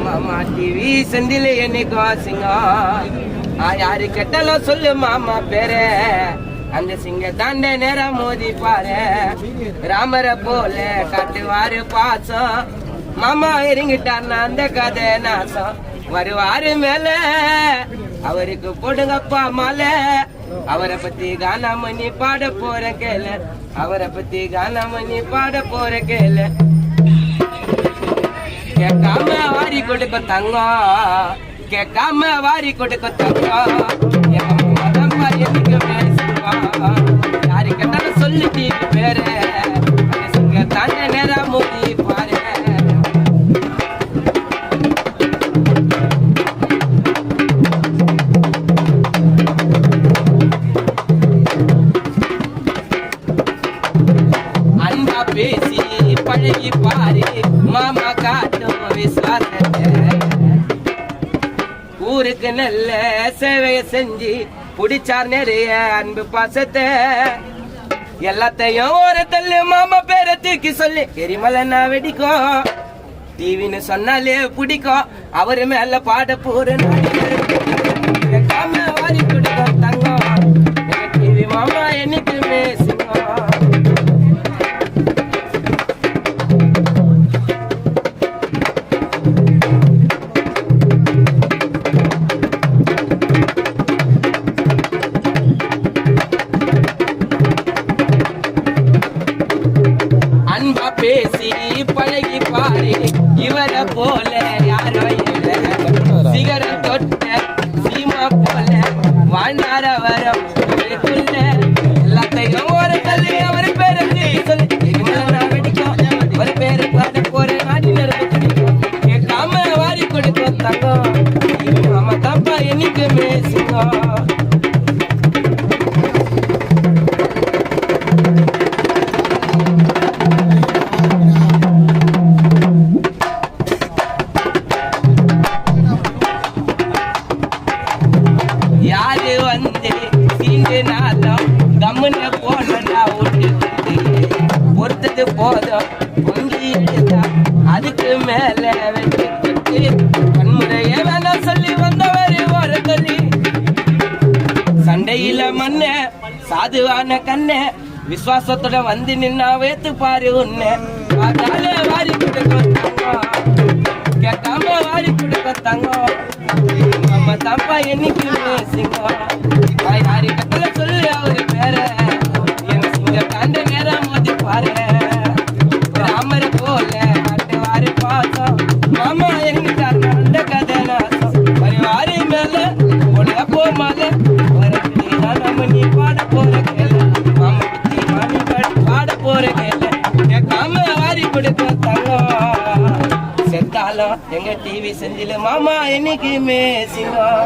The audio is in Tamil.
மாமா டிவி செந்தில என்னைக்கும் சிங்கம் யாரு கெட்டாலும் சொல்லு மாமா பேரு அந்த சிங்க தாண்ட நேரம் மோதி பாரு ராமரை போல காட்டுவாரு பாசம் மாமா இறங்கிட்டார்னா அந்த கதை நாசம் வருவாரு மேல அவருக்கு போடுங்கப்பா மாலை அவரை பத்தி கானாமணி பாட போற கேள அவரை பத்தி கானாமணி பாட போற கேள கேட்காம வாரி கொடுக்க தங்கம் கேட்காம வாரி கொடுக்க தங்கம் யாரு கேட்டாலும் சொல்லு டிவி பேரு சிங்க தாண்ட நேரம் மோதி பாரு அன்பா பேசி பழகி பாரு மாமா காட்டும் விசுவாசத்தை ஊருக்கு நல்ல சேவைய செஞ்சு புடிச்சார் நிறைய அன்பு பாசத்தை எல்லாத்தையும் ஒரு தள்ளு மாமா பேரை தூக்கி சொல்லி எரிமலை நான் வெடிக்கும் டிவின்னு சொன்னாலே பிடிக்கும் அவரு மேல பாட போற வாரி பிடிக்கும் தங்கம் டிவி மாமா என்னைக்குமே சிங்கம் அன்பா பேசி பழகி பாரு இவரை போல யாரோ இல்ல சிகரம் தொட்ட சீமா போல வாழ்ந்தார வரம் எல்லாத்தையும் ஒரு தள்ளி அவர் பேரை சொல்லி வெடிக்கும் அவர் பேரு பாட போற நாடி நெருப்பு பிடிக்கும் கேட்காம வாரி கொடுக்கும் தங்கம் மாமா தப்பா என்னைக்குமே சிங்கம் யாரு வந்து சீண்டு நாளும் கம்முன்னு போனா விட்டு பொறுத்தது போதும் பொங்கி எடுத்தா அதுக்கு மேல வச்சுக்கிட்டு வன்முறைய வேணாம் சொல்லி வந்தவர் ஒரு தள்ளி சண்டையில மண்ண சாதுவான கண்ண விசுவாசத்தோட வந்து நின்னா வேத்து பாரு உன்ன வாரி கொடுக்கும் கேட்காம வாரி கொடுக்கும் தங்கம் நம்ம தப்பா என்னைக்குமே சிங்கம் யாரி கட்டல சொல்லு அவரு பேர என் சிங்க தாண்ட நேரம் மோதி பாரு ராமரை போல காட்டுவாரு பாசம் மாமா எங்கிட்டார் அந்த கதை நாசம் வருவாரு மேல உள்ள போ மாலை வரப்பி நம்ம நீ பாட போற கேள மாமா பத்தி மாமி பாட போற கேள கேட்காம வாரி கொடுக்கும் தங்கம் செத்தாலும் எங்க டிவி செஞ்சில மாமா என்னைக்குமே சிங்கம்